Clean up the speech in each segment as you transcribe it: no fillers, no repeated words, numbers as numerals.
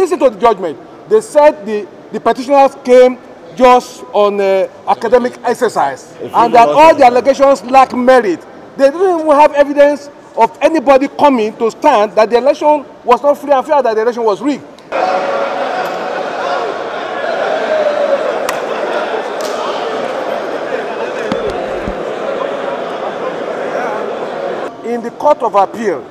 listen to the judgment, they said the petitioners came just on academic exercise and that all the allegations lack merit. They didn't even have evidence of anybody coming to stand that the election was not free and fair, that the election was rigged. In the Court of Appeal,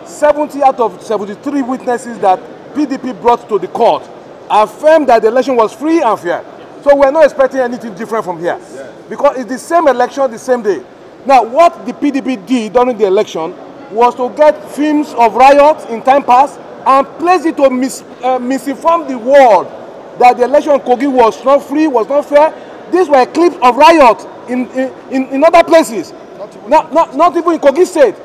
70 out of 73 witnesses that PDP brought to the court affirmed that the election was free and fair. So we're not expecting anything different from here. Because it's the same election, the same day. Now, what the PDP did during the election was to get films of riots in time past and place it to misinform the world that the election in Kogi was not free, was not fair. These were clips of riots in other places. Not even in Kogi State,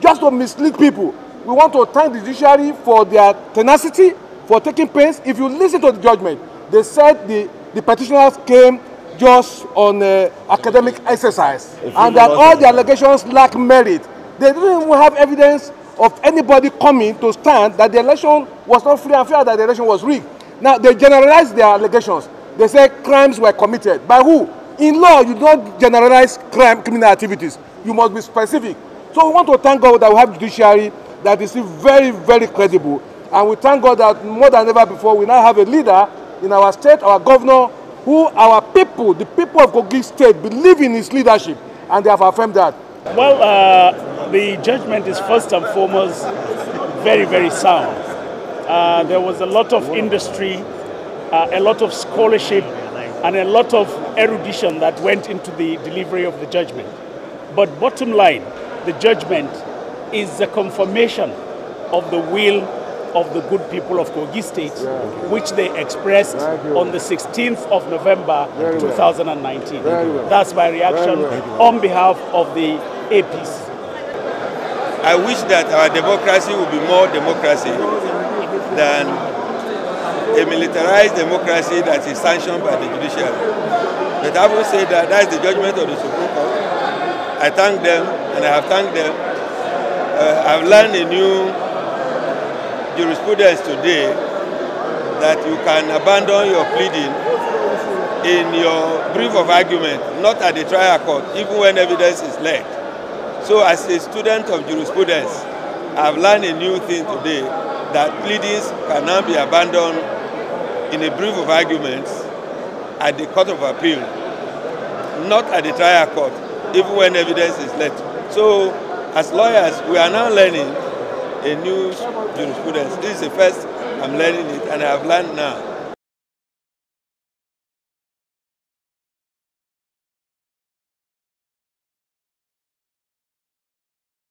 just to mislead people. We want to thank the judiciary for their tenacity, for taking pains. If you listen to the judgment, they said the petitioners came just on academic exercise and that all the allegations lack merit. They didn't even have evidence of anybody coming to stand that the election was not free and fair, that the election was rigged. Now, they generalized their allegations. They say crimes were committed. By who? In law, you don't generalize criminal activities. You must be specific. So we want to thank God that we have judiciary that is very, very credible. And we thank God that more than ever before, we now have a leader in our state, our governor, who our people, the people of Kogi State, believe in his leadership, and they have affirmed that. Well, the judgment is first and foremost very, very sound. There was a lot of industry, a lot of scholarship, and a lot of erudition that went into the delivery of the judgment. But bottom line, the judgment is a confirmation of the will of the good people of Kogi State, which they expressed on the 16th of November 2019. That's my reaction on behalf of the APC. I wish that our democracy would be more democracy than a militarized democracy that is sanctioned by the judiciary. But I will say that that's the judgment of the Supreme Court. I thank them, and I have thanked them. I've learned a new jurisprudence today that you can abandon your pleading in your brief of argument, not at the trial court, even when evidence is laid. So as a student of jurisprudence, I've learned a new thing today, that pleadings can now be abandoned in a brief of arguments at the Court of Appeal, not at the trial court, even when evidence is laid. So as lawyers, we are now learning a new jurisprudence. This is the first I'm learning it, and I have learned now